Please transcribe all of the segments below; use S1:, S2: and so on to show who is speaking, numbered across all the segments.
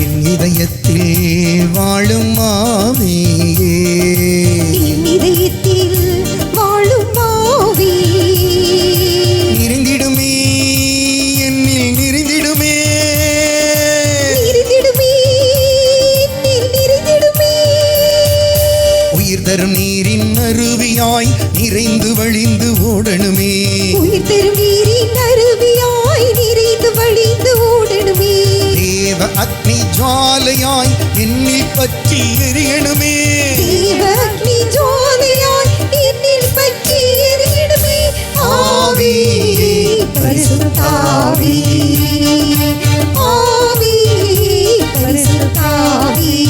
S1: என் இதயத்தில் வாழும் ஆவியே, நிறைந்திடுமே என்னில் நிறைந்திடுமே, உயிர் தரும் நீரின் அருவியாய் நிறைந்து வழிந்து ஓடணுமே, தேவ அக்னி ஜுவாலையாய் என்னில் பற்றி எரியணுமே, ஆவியே பரிசுத்த ஆவியே, ஆவியே பரிசுத்த ஆவியே.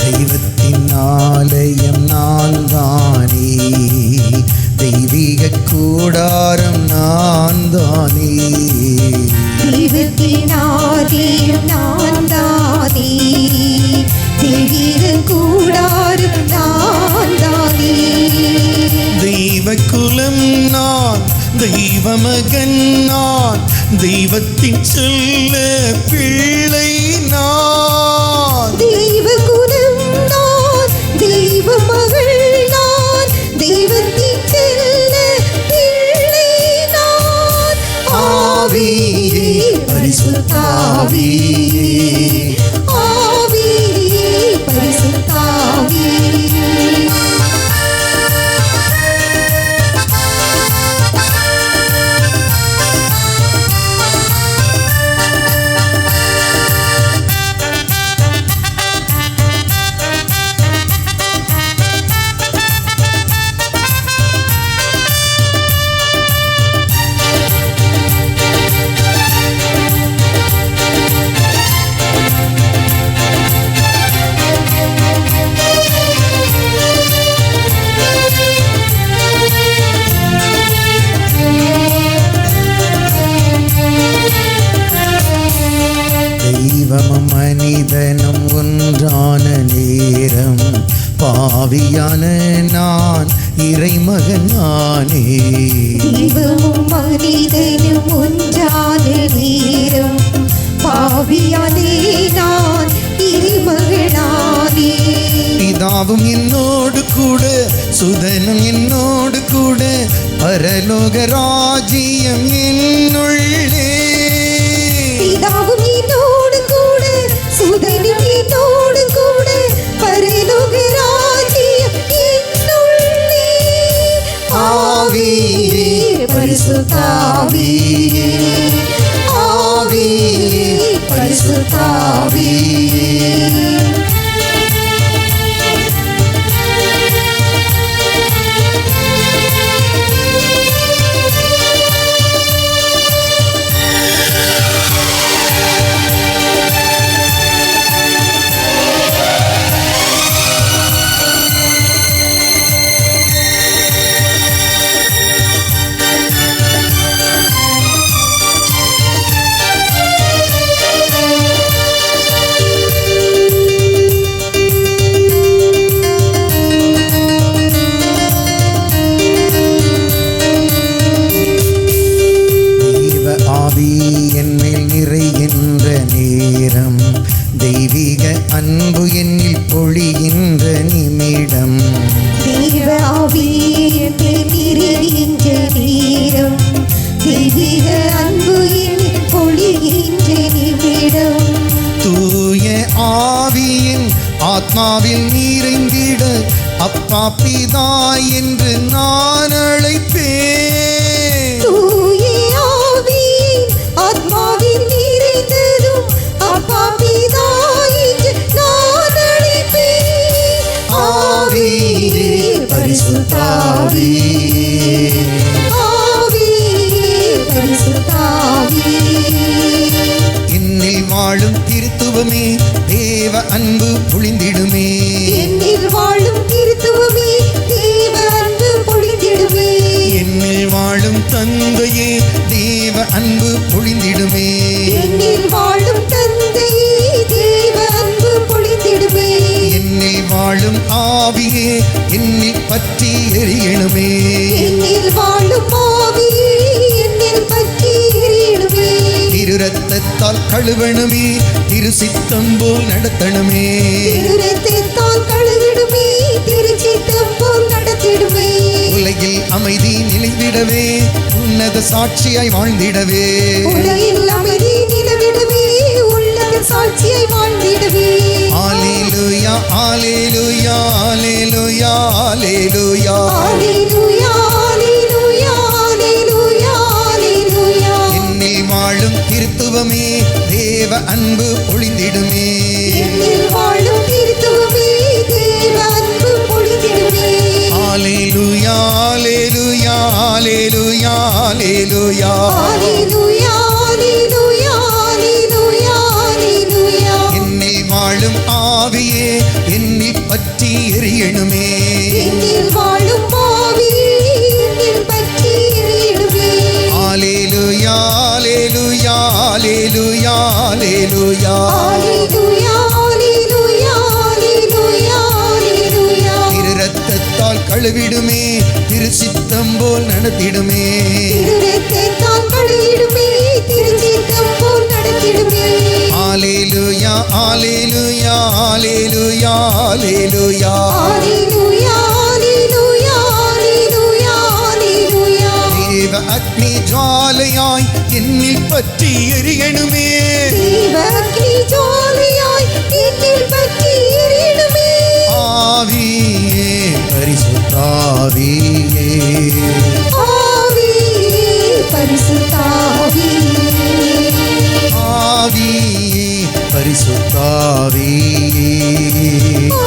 S1: தெய்வத்தின் ஆலயம் நான் தானே, தெய்வீக கூடாரம் நான் தானே,
S2: தெய்வத்தின் ஆலயம் நான் தானே, தெய்வீக கூடாரம் நான் தானே,
S1: தெய்வ குலம் நான், தெய்வ மகன் நான், தெய்வத்தின் செல்ல பிள்ளை நான்,
S2: தெய்வ குலம் நான், தெய்வ மகள் நான், தெய்வத்தின் செல்ல பிள்ளை நான்,
S1: ஆவியே பரிசுத்த ஆவியே,
S2: ஆவியே பரிசுத்த ஆவியே.
S1: தெய்வமும் மனிதனும் ஒன்றான நேரம், பாவியான நான் இறைமகன் நானே,
S2: தெய்வமும் மனிதனும் ஒன்றான நேரம், பாவியானே நான் இறைமகனானே,
S1: பிதாவும் என்னோடு கூட, சுதனும் என்னோடு கூட, பரலோக ராஜ்யம் என்னுள்ளே,
S2: பிதாவும் என்னோடு கூட, சுதனும் என்னோடு கூட, பரலோக ராஜ்யம் என்னுள்ளே,
S1: ஆவியே பரிசுத்த ஆவியே, ஆவியே பரிசுத்த ஆவியே. என்மேல் நிறைகின்ற நேரம், தெய்வீக அன்பு என்னில் பொழிகின்ற நிமிடம்,
S2: தெய்வ ஆவியே நிறைகின்ற நேரம், தெய்வீக அன்பு என்னில் பொழிகின்ற நிமிடம்,
S1: தூய ஆவியின் ஆத்மாவில் நிறைந்திட அப்பா பிதா என்று நான் அழைப்பேன்,
S2: தூய ஆவியின் ஆத்மாவில் நிறைந்ததும் அப்பா பிதா என்று நான் அழைப்பேன்,
S1: ஆவியே பரிசுத்த ஆவியே, ஆவியே என்னில் பற்றி எரியணுமே.
S2: என்னில் வாழும் ஆவியே என்னில் பற்றி எரியணுமே.
S1: திரு ரத்தத்தால் கழுவணுமே, திரு சித்தம் போல் நடத்தணுமே.
S2: திரு ரத்தத்தால் கழுவிடுமே, திரு சித்தம் போல் நடத்திடுமே.
S1: உலகில் அமைதி நிலைவிடவே, உன்னத சாட்சியாய் வாழ்ந்திடவே.
S2: உலகில் அமைதி நிலவிடவே, உன்னத சாட்சியாய் வாழ்ந்திடவே.
S1: அல்லேலூயா அல்லேலூயா அல்லேலூயா அல்லேலூயா.
S2: அல்லேலூயா அல்லேலூயா அல்லேலூயா அல்லேலூயா.
S1: என்னில் வாழும் கிறிஸ்துவமே, தேவ அன்பு பொழிந்திடுமே.
S2: என்னில் வாழும் கிறிஸ்துவே, தேவ அன்பு பொழிந்திடுமே.
S1: அல்லேலூயா அல்லேலூயா அல்லேலூயா அல்லேலூயா.
S2: அல்லேலூயா அல்லேலூயா அல்லேலூயா அல்லேலூயா.
S1: என்னில் வாழும் ஆவியே என்னில் பற்றி எரியணுமே.
S2: என்னில் வாழும் ஆவியே என்னில் பற்றி எரியணுமே.
S1: அல்லேலூயா அல்லேலூயா அல்லேலூயா அல்லேலூயா.
S2: அல்லேலூயா அல்லேலூயா அல்லேலூயா அல்லேலூயா.
S1: திரு ரத்தத்தால் கழுவிடுமே, திரு சித்தம் போல் நடத்திடுமே.
S2: திரு ரத்தத்தால் கழுவிடுமே, திரு சித்தம் போல் நடத்திடுமே.
S1: அல்லேலூயா அல்லேலூயா அல்லேலூயா அல்லேலூயா.
S2: அல்லேலூயா அல்லேலூயா அல்லேலூயா அல்லேலூயா.
S1: தேவ அக்னி ஜுவாலையாய் என்னில் பற்றி எரியணுமே.
S2: தேவ அக்னி ஜுவாலையாய் என்னில் பற்றி எரியணுமே.
S1: ஆவியே பரிசுத்தாவியே.
S2: ஆவியே பரிசுத்த ஆவியே.
S1: ஆவியே பரிசுத்தாவியே.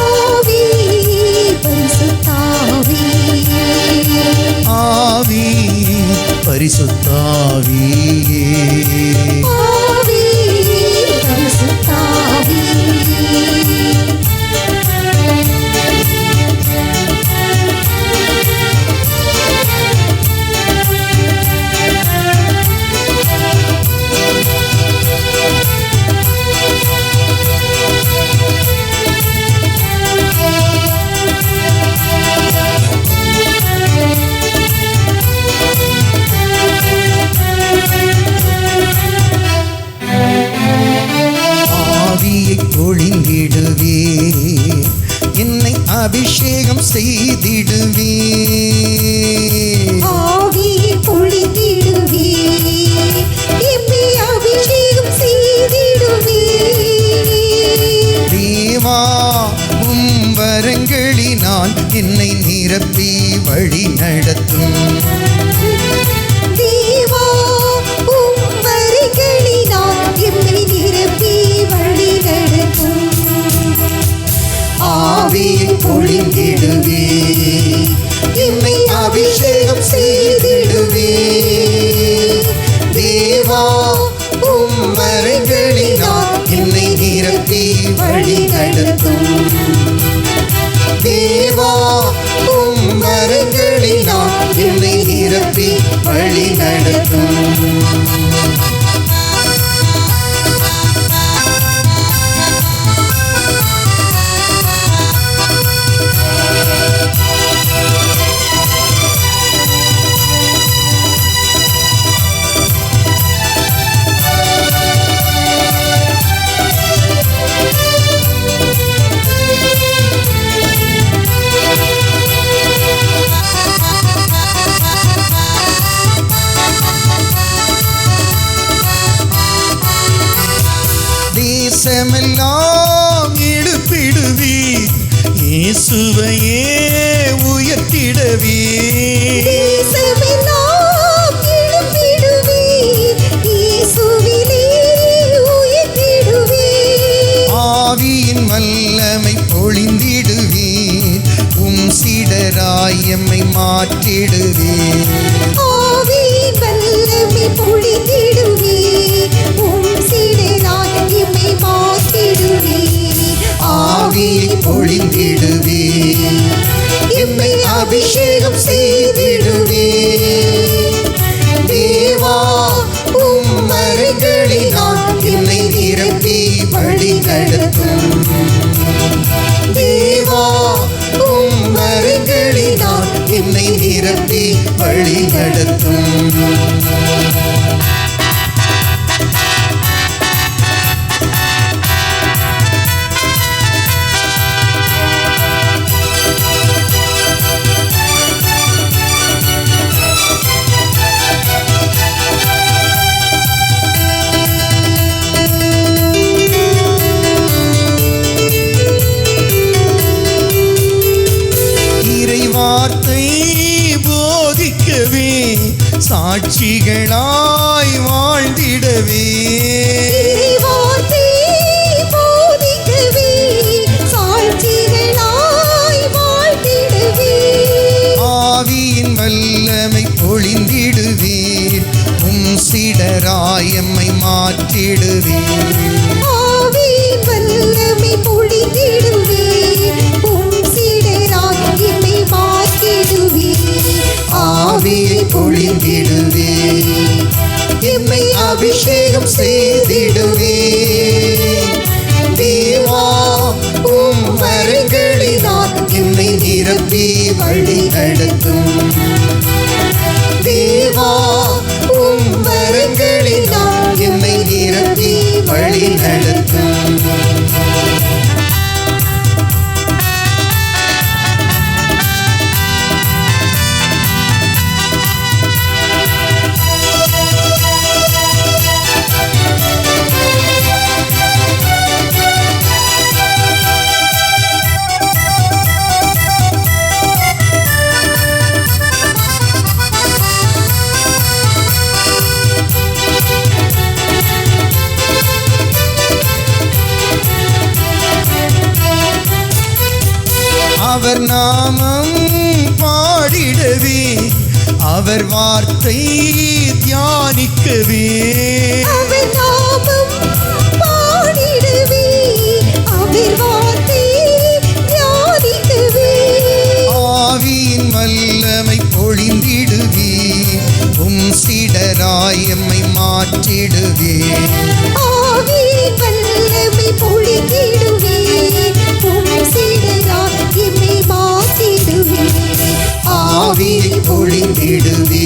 S2: ஆவியே பரிசுத்த ஆவியே.
S1: ஆவியே பரிசுத்தாவியே.
S2: ஆவியே பரிசுத்த ஆவியே.
S1: ஆவியை பொழிந்திடுவே, என்னை அபிஷேகம் செய்திடுவே.
S2: ஆவியை பொழிந்திடுவே, எம்மை அபிஷேகம் செய்திடுவே.
S1: தேவா உம் வரங்களினால் என்னை நிரப்பி வழி நடத்தும்.
S2: தேவா உம் வரிகளினால் எம்மை நிரப்பி வழி நடத்தும்.
S1: ஆவியை பொழிந்திடுவே, என்னை அபிஷேகம் செய்திடுவே. தேவா உம் வரங்களினால் என்னை நிரப்பி வழி நடத்தும். தேவா உம் வரங்களினால் என்னை நிரப்பி வழி நடத்தும். தேசமெல்லாம் இழுப்பிடுவீர், இயேசுவையே உயர்த்திடவே.
S2: தேசமெல்லாம் எழுப்பிடுவீர், இயேசுவிலே உயர்த்திடுவீர்.
S1: ஆவியின் வல்லமை பொழிந்திடுவீர், உம் சீடராய் எம்மை மாற்றிடுவீர்.
S2: ஆவியின் வல்லமை பொழிந்திடுவீர், உம் சீடராய் எம்மை மாற்றிடுவீர்.
S1: ஆவியை பொழிந்திடுவீர், எம்மை அபிஷேகம் செய்திடுவீர். தேவா உம் வரங்களினால் என்னை நிரப்பி வழி நடத்தும். தேவா உம் என்னை நிரப்பி வழி நடத்தும். வார்த்தை போதிக்கவே சாட்சிகளாய் வாழ்ந்திடவே
S2: வார்த்தை போதிக்கவே சாட்சிகளாய் வாழ்ந்திடவே
S1: ஆவியின் வல்லமை பொழிந்திடுவீர் சீடராய் எம்மை மாற்றிடுவீர்
S2: ஆவியின் வல்லமை பொழிந்திடுவீர்
S1: ஆவியை பொழிந்திடுவே எம்மை அபிஷேகம் செய்திடுவே தேவா உம் வரங்களினால் என்னை நிரப்பி வழி நடத்தும். தேவா உம் வரங்களினால் என்னை நிரப்பி வழி நடத்தும். அவர் நாமம் பாடிடவே அவர் வார்த்தை தியானிக்கவே
S2: அவர் நாமம் பாடிடவே அவர் வார்த்தை தியானிக்கவே
S1: ஆவியின் வல்லமை பொழிந்திடுவே சீடராய் எம்மை மாற்றிடுவே
S2: ஆவியின் வல்லமை பொழிந்திடுவே சீடராய் எம்மை மாற்றிடுவே
S1: ஆவியை பொழிந்திடுவே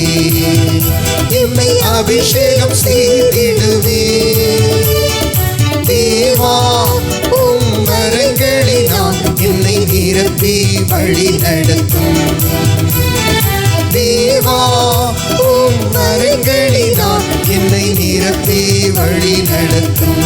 S1: எம்மை அபிஷேகம் செய்திடுவே தேவா உம் வரங்களினால் என்னை நிரப்பி வழி நடத்தும். தேவா உம் வரங்களினால் என்னை நிரப்பி வழி நடத்தும்.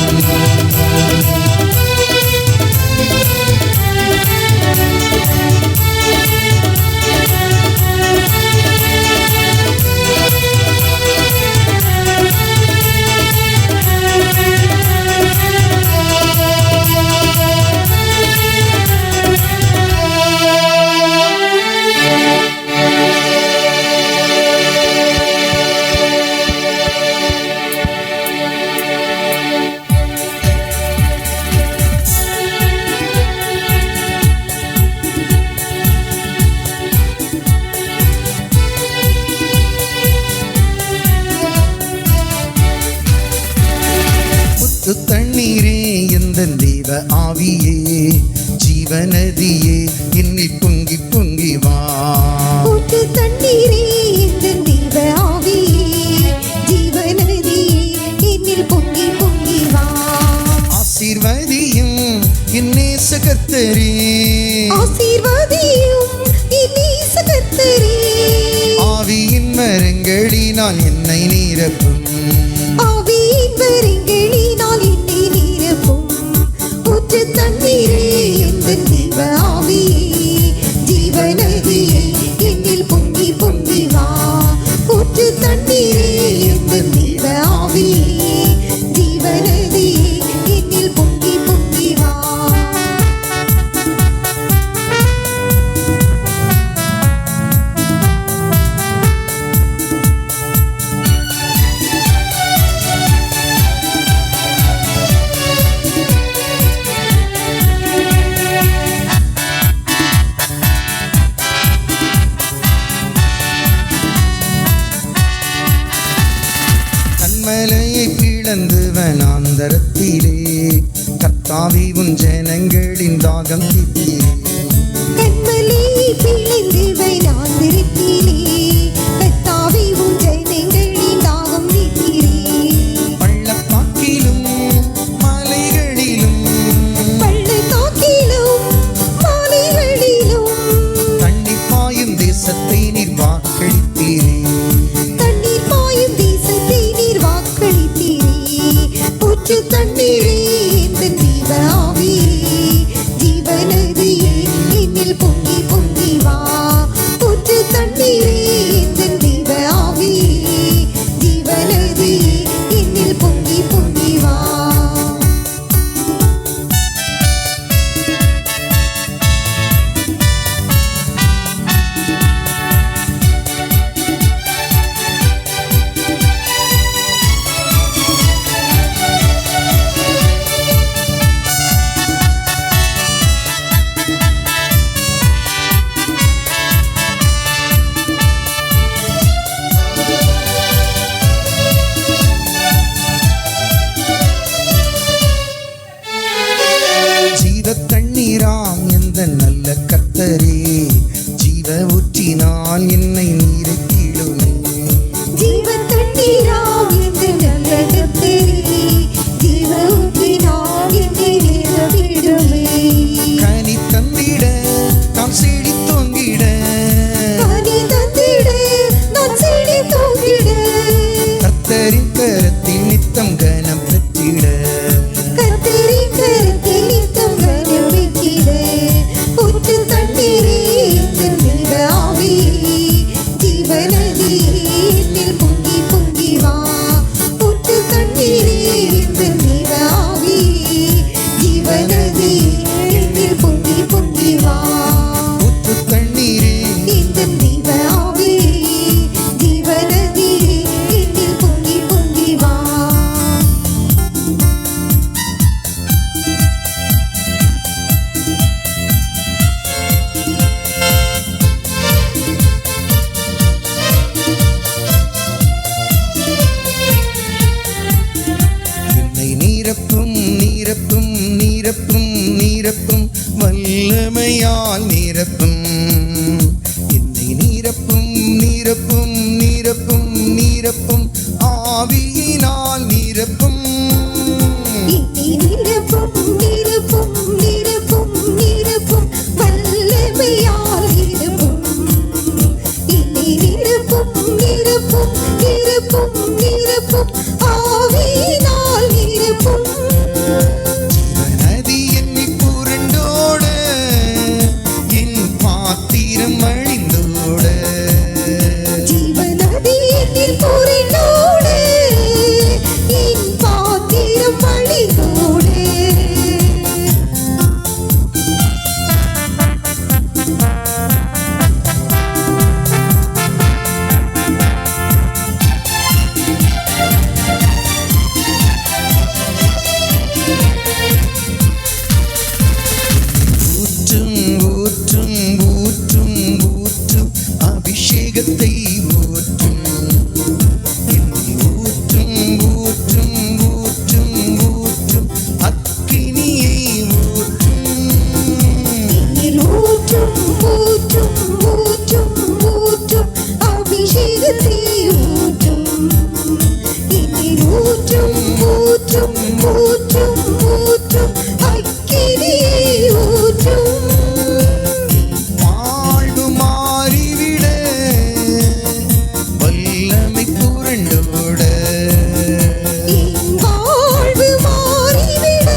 S1: தண்ணீரே எந்தன் தேவ ஆவியே ஜீவநதியே என்னில் பொங்கி பொங்கி வா.
S2: தண்ணீரே எந்தன் தேவ ஆவியே ஜீவநதியே என்னில் பொங்கி பொங்கி வா.
S1: ஆசீர்வதியும் என் நேச கர்த்தரே
S2: ஆசீர்வதியும் என் நேச கர்த்தரே
S1: ஆவியின் வரங்களினால் என்னை நிரப்பும்.
S2: ஆவியின் வரங்களினால் என்னை நிரப்பும். ஊற்று தண்ணீரே எந்தன் தேவ ஆவியே ஜீவநதியே என்னில் பொங்கி பொங்கி வா. ஊற்று தண்ணீரே எந்தன் தேவ ஆவியே ஜீவநதியே என்னில் பொங்கி பொங்கி வா.
S1: மலையை பிளந்து வனாந்தரத்திலே கர்த்தாவே உன் ஜனங்களின் தாகம் தீர்த்தீரே.
S2: கண்மலையை பிளந்து வனாந்தரத்திலே
S1: ஜீவ ஊற்றினால் என்னை நீரக்கிடுமே.
S2: ஜீவ தண்ணீராம் என்று நல்ல கர்த்தரே, ஜீவ ஊற்றினால் என்னை நிரப்பிடுமே.
S1: கனி தந்திட நான் செழித்தோங்கிட,
S2: கனி தந்திட நான் செழித்தோங்கிட,
S1: கர்த்தரின் கரத்தில் நித்தம் கனம் பெற்றிட.
S2: கர்த்தரின் கரத்தில் நித்தம் கனம் பெற்றிட. ஊற்று தண்ணீரே எந்தன் ஜீவ ஆவியே, ஜீவ நதியே என்னில் பொங்கி பொங்கி வா. ஊற்று தண்ணீரே எந்தன் ஜீவ ஆவியே, ஜீவ நதியே என்னில் பொங்கி பொங்கி வா.
S1: ஊற்று தண்ணீரே
S2: எந்தன் ஜீவ ஆவியே, ஜீவ நதியே என்னில் பொங்கி பொங்கி வா.
S1: என்னை நீரப்பும் நீரப்பும் நீரப்பும் நீரப்பும் வல்லமையால் நீரப்பும். என்னை நீரப்பும் நீரப்பும் நீரப்பும் நீரப்பும் ஆவியினால் நீரப்பும்.
S2: என்னை நிரப்பும் நிரப்பும் நிரப்பும் நிரப்பும் வல்லமையால் நிரப்பும். என்னை நிரப்பும் நிரப்பும் நிரப்பும் நிரப்பும் ஆவியினால் நிரப்பும்.
S1: நதி என்னை புரண்டோட, என் பாத்திரம் அழிந்தோட.
S2: ஜீவ நதி என்னில் புரண்டோட, என் பாத்திரம் வழிந்தோட.
S1: ஊற்றும் ஊற்றும் ஊற்றும் ஊற்றும் அபிஷேகத்தை ஊற்றும். என்னை ஊற்றும் ஊற்றும் ஊற்றும் ஊற்றும் அக்கினியை ஊற்றும்.
S2: என்னில் ஊற்றும் ஊற்றும் ஊற்றும் ஊற்றும் அபிஷேகத்தை ஊற்றும். என்னில் ஊற்றும் ஊற்றும் ஊற்றும் ஊற்றும் அக்கினியை ஊற்றும்.
S1: வாழ்வு மாறிவிட, வல்லமை புரண்டோட.
S2: என் வாழ்வு மாறிவிட,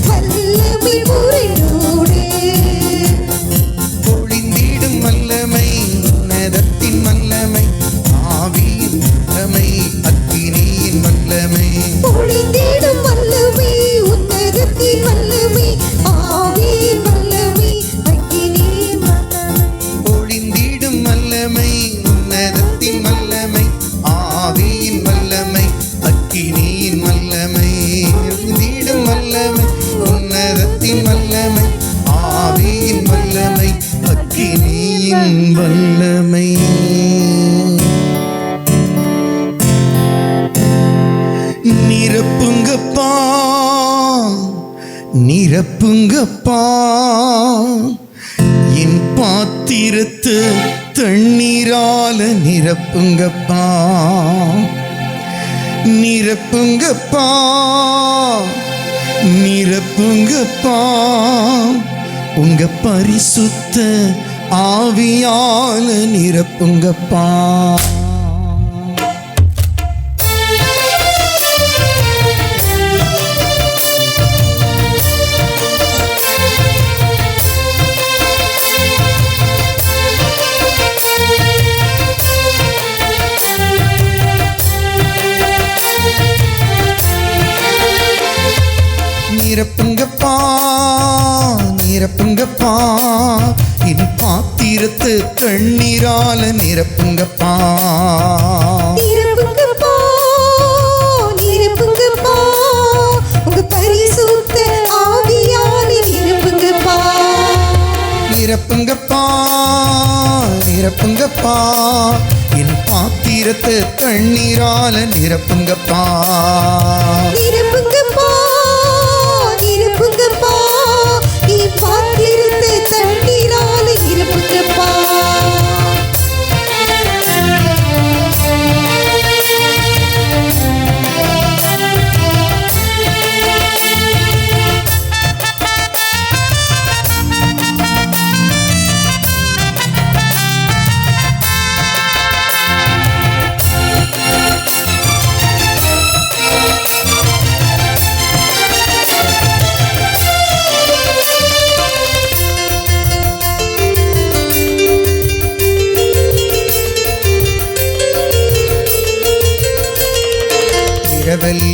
S2: வல்லமை புரண்டோட.
S1: பொழிந்திடும் வல்லமை உன்னதத்தின் வல்லமை, ஆவியின் வல்லமை அக்கினியின் வல்லமை.
S2: பொழிந்திடும் வல்லமை உன்னதத்தின் வல்லமை, ஆவியின் வல்லமை அக்கினியின் வல்லமை.
S1: பொழிந்திடும் வல்லமை உன்னதத்தின் வல்லமை, ஆவியின் வல்லமை அக்கினியின் வல்லமை. பொழிந்திடும் வல்லமை உன்னதத்தின் வல்லமை, ஆவியின் வல்லமை அக்கினியின் வல்லமை. நிரப்புங்கப்பா நிரப்புங்கப்பா, என் பாத்திரத்து தண்ணீரால நிரப்புங்கப்பா. நிரப்புங்கப்பா நிரப்புங்கப்பா, உங்க பரிசுத்த ஆவியால நிரப்புங்கப்பா. நிரப்புங்கப்பா நிரப்புங்கப்பா, என் பாத்திரத்து தண்ணீரால நிரப்புங்கப்பா.
S2: நிரப்புங்கப்பா நிரப்புங்கப்பா, உங்க பரிசுத்த ஆவியால நிரப்புங்கப்பா.
S1: நிரப்புங்கப்பா நிரப்புங்கப்பா, என் பாத்திரத்து தண்ணீரால நிரப்புங்கப்பா.
S2: நிரப்புங்கப்பா நிரப்புங்கப்பா, என் பாத்திரத்தை தண்ணீரால நிரப்புங்கப்பா.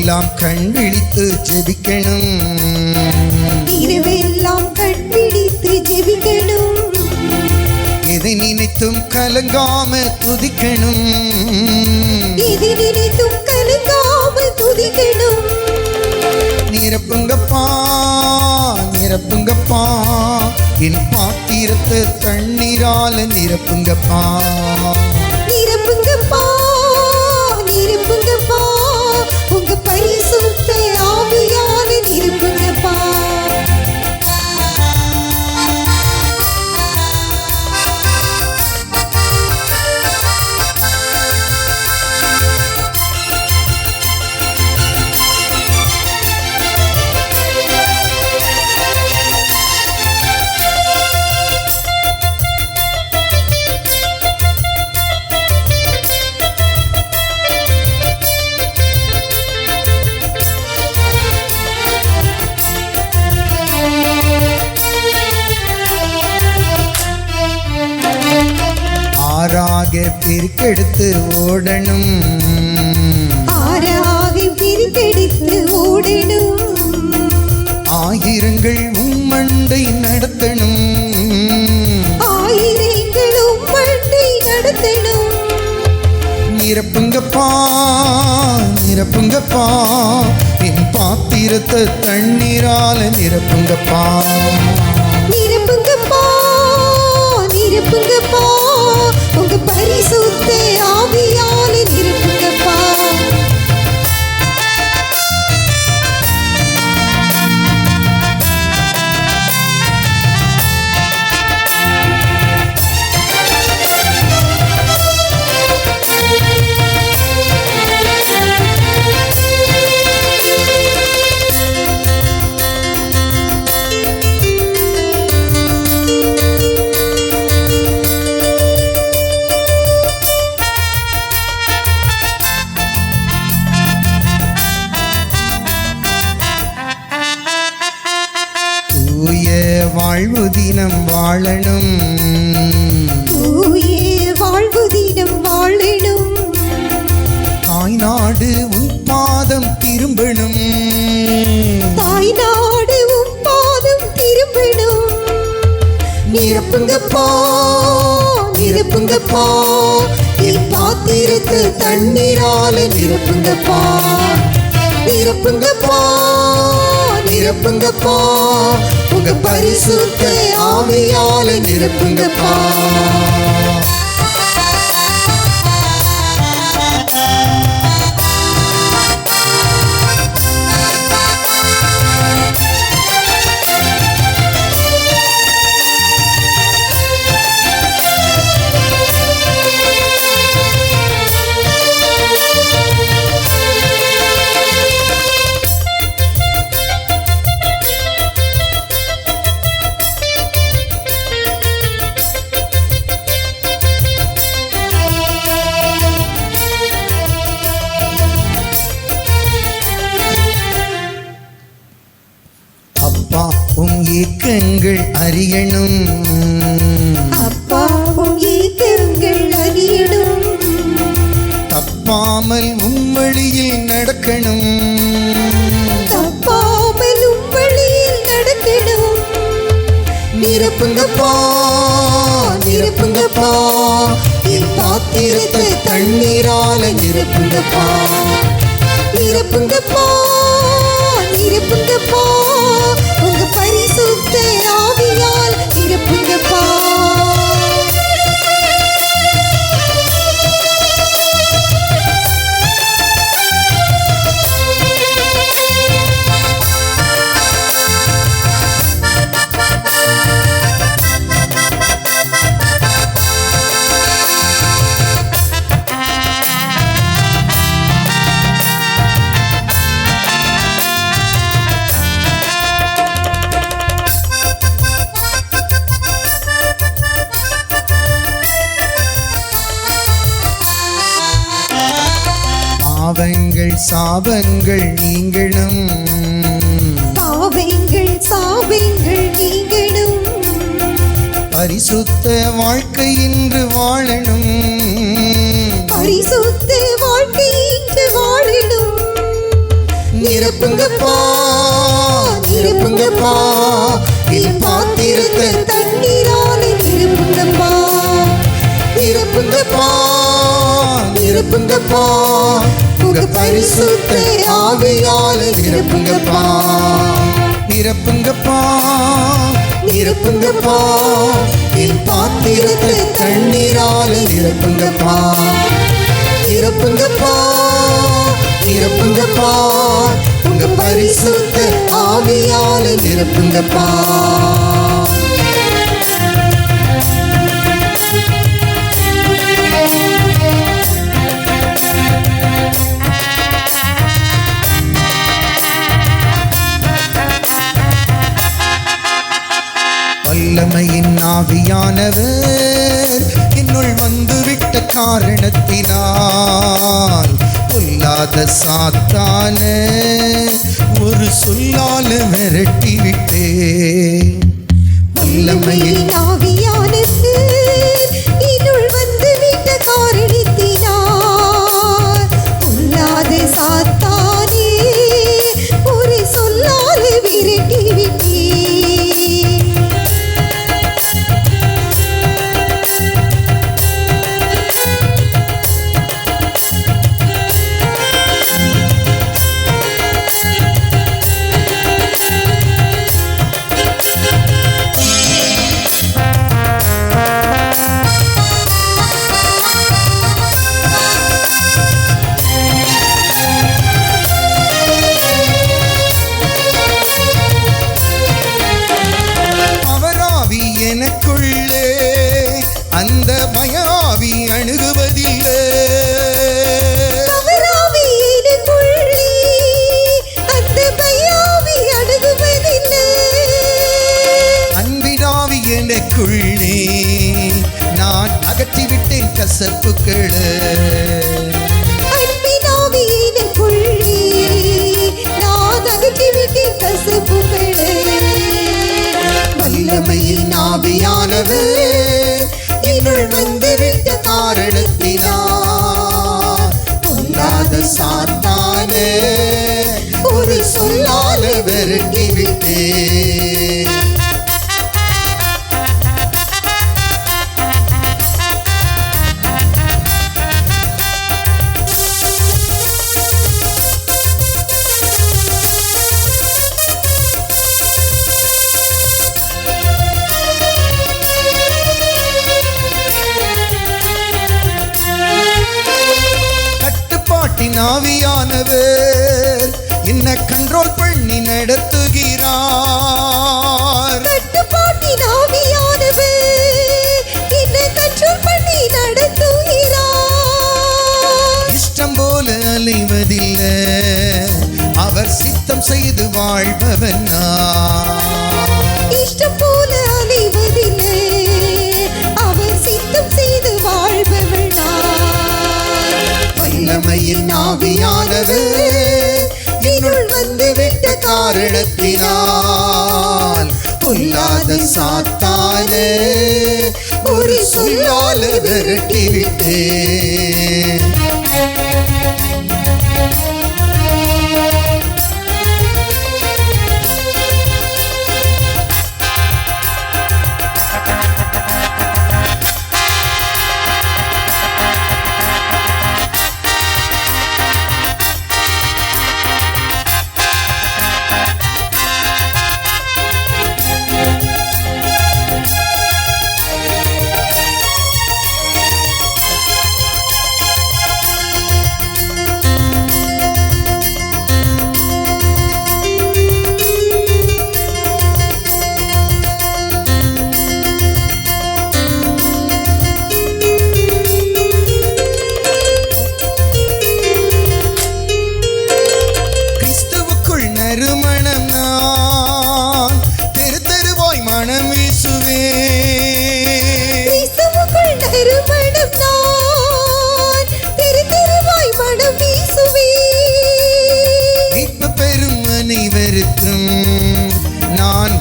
S1: இரவெல்லாம் கண் விழித்து ஜெபிக்கணும்.
S2: இரவெல்லாம் கண் விழித்து ஜெபிக்கணும்.
S1: எதை நினைத்தும் கலங்காம துதிக்கணும்.
S2: எதை நினைத்தும் கலங்காம துதிக்கணும்.
S1: நிரப்புங்கப்பா நிரப்புங்கப்பா என் பாத்திரத்தை தண்ணீரால நிரப்புங்கப்பா.
S2: நிரப்புங்கப்பா நிரப்புங்கப்பா உங்க பரிசுத்த ஆவியால நிரப்புங்கப்பா.
S1: ஆறாக பிரிக்கெடுத்து ஓடணும்.
S2: ஆறாக பிரித்தெடுத்து ஓடணும்.
S1: ஆயிரங்கள் உம்மண்டை நடத்தணும்.
S2: ஆயிரங்களும் மண்டை நடத்தணும்.
S1: நிரப்புங்கப்பா நிரப்புங்கப்பா என் பாத்திரத்தை தண்ணீரால நிரப்புங்கப்பா.
S2: நிரப்புங்கப்பா நிரப்புங்கப்பா உங்க பரிசுத்த ஆவியால நிரப்புங்கப்பா.
S1: தூய வாழ்வு தினம் வாழணும்.
S2: தூய வாழ்வு தினம் வாழணும்.
S1: தாய்நாடு உன் பாதம் திரும்பணும்.
S2: தாய்நாடு உம் பாதம் திரும்பணும்.
S1: நிரப்புங்கப்பா நிரப்புங்கப்பா என் பாத்திரத்தை தண்ணீரால நிரப்புங்கப்பா. நிரப்புங்கப்பா நிரப்புங்கப்பா உங்க பரிசுத்த ஆவியால நிரப்புங்கப்பா. அப்பா உம் ஏக்கங்கள் அறியணும்.
S2: அப்பா உம் ஏக்கங்கள் அறியணும்.
S1: தப்பாமல் உம் வழியில் நடக்கணும்.
S2: தப்பாமல் உம் வழியில் நடக்கணும்.
S1: நிரப்புங்கப்பா நிரப்புங்கப்பா என் பாத்திரத்தை தண்ணீரால நிரப்புங்கப்பா.
S2: நிரப்புங்கப்பா நிரப்புங்கப்பா உங்க பரிசுத்த ஆவியால் நிரப்புங்கப்பா.
S1: பாவங்கள் சாபங்கள் நீங்களும்.
S2: பாவங்கள் சாபங்கள் நீங்களும்.
S1: பரிசுத்த வாழ்க்கை இன்று வாழணும்.
S2: பரிசுத்த வாழ்க்கை இன்று வாழணும்.
S1: நிரப்புங்கப்பா நிரப்புங்கப்பா என் பாத்திரத்தை
S2: தண்ணீராலே நிரப்புங்கப்பா
S1: நிரப்புங்கப்பா நிரப்புங்கப்பா உங்க பரிசுத்த ஆவியால நிரப்புங்கப்பா நிரப்புங்கப்பா நிரப்புங்கப்பா என் பாத்திரத்தை தண்ணீரால நிரப்புங்கப்பா நிரப்புங்கப்பா நிரப்புங்கப்பா உங்க பரிசுத்த ஆவியால நிரப்புங்கப்பா வல்லமையின் ஆவியானவர் என்னுள் வந்துவிட்ட காரணத்தினால் பொல்லாத சாத்தான ஒரு சொல்லால விரட்டி விட்டேன் வல்லமையின்
S2: ஆவியானவர் என்னுள் வந்துவிட்ட காரணத்தினால் பொல்லாத சாத்தானே ஒரு சொல்லால விரட்டி விட்டேன்
S1: எனக்குள்ளே அந்த பயாவி அணுகுவதில்லை அன்பினாவி எனக்குள்ளே நான் அகற்றிவிட்டேன் கசப்புக்களை
S2: அன்பினாவி எனக்குள்ளே நான் அகற்றிவிட்டேன் கசப்புக்களை
S1: வல்லமையின் ஆவியானவர் என்னுள் வந்துவிட்ட காரணத்தினால் பொல்லாத சாத்தானே ஒரு சொல்லால விரட்டி விட்டேன் ஆவியானவர் என்ன கண்ட்ரோல் பண்ணி நடத்துகிறார்
S2: கட்டுப்பாட்டின் ஆவியானவர் என்ன கண்ட்ரோல் பண்ணி நடத்துகிறார்
S1: இஷ்டம் போல அலைவதில்லை அவர் சித்தம் செய்து வாழ்பவன்
S2: இஷ்டம் போல அலைவதில்லை அவர் சித்தம் செய்து வாழ்பவன்
S1: வல்லமையின் ஆவியானவர் என்னுள் வந்துவிட்ட காரணத்தினால் பொல்லாத சாத்தானே ஒரு சொல்லால விரட்டி விட்டேன்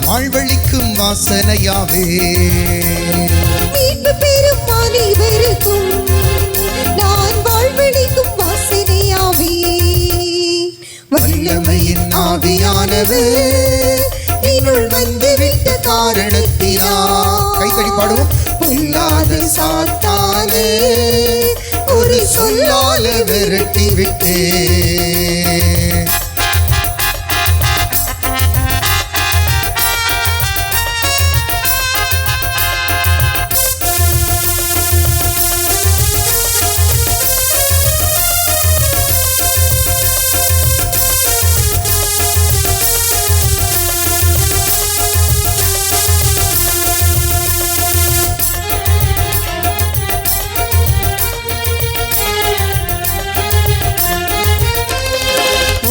S1: வாழ்வழிக்கும் வாசனையாவே
S2: மீட்பு பெறும் அனைவருக்கும் நான் வாழ்வழிக்கும் வாசனையாவே
S1: வல்லமையின் ஆவியானவர் என்னுள் வந்து விட்ட காரணத்தினால் கைத்தடி பாடுவோம். பொல்லாத சாத்தானே ஒரு சொல்லால விரட்டி விட்டே.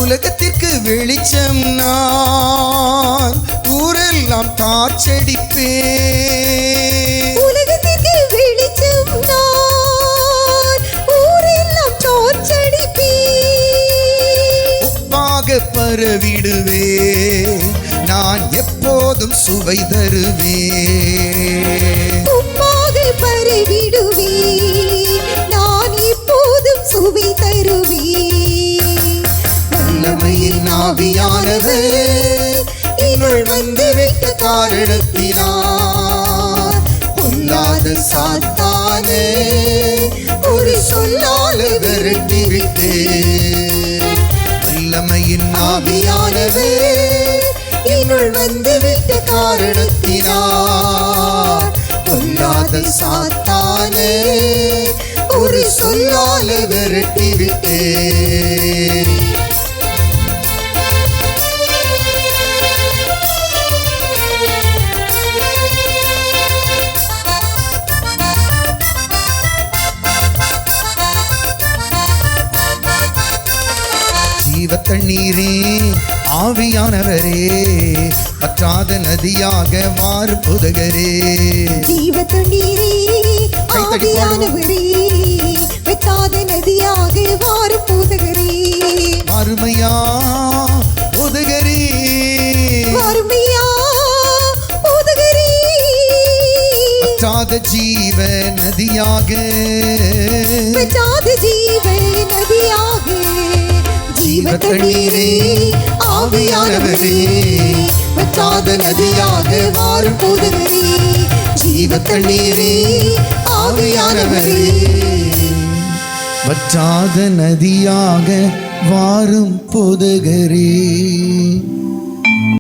S1: உலகத்திற்கு வெளிச்சம் நான், ஊரெல்லாம் காற்றடிப்பேன்.
S2: உலகத்திற்கு வெளிச்சம் நான், ஊரெல்லாம் காற்றடிப்பேன்.
S1: உப்பாக பரவிடுவேன், நான் எப்போதும் சுவை தருவேன்.
S2: உப்பாக பரவிடுவேன், நான் எப்போதும் சுவை தருவேன்.
S1: வல்லமையின் ஆவியானவர் என்னுள் வந்து விட்ட காரணத்தினால் பொல்லாத சாத்தானே ஒரு சொல்லால விரட்டி விட்டே. வல்லமையின் ஆவியானவர் என்னுள் வந்து விட்ட காரணத்தினால் பொல்லாத சாத்தானே ஒரு சொல்லால விரட்டி விட்டே. ஜீவ தண்ணீரே ஆவியானவரே பற்றாத நதியாக மாறும் புதகரே.
S2: ஜீவ தண்ணீரே ஆவியானவரே வற்றாத நதியாக மாறும் புதகரே.
S1: மறுமையா புதகரே,
S2: மறுமையா புதகரே.
S1: வற்றாத ஜீவ நதியாக,
S2: வற்றாத ஜீவ நதியாக.
S1: ஜீவ தண்ணீரே ஆவியானவரே வற்றாத நதியாக மாறும் புதகரே. ஜீவ தண்ணீரே ஆவியானவரே வற்றாத நதியாக வாரும் புதகரே.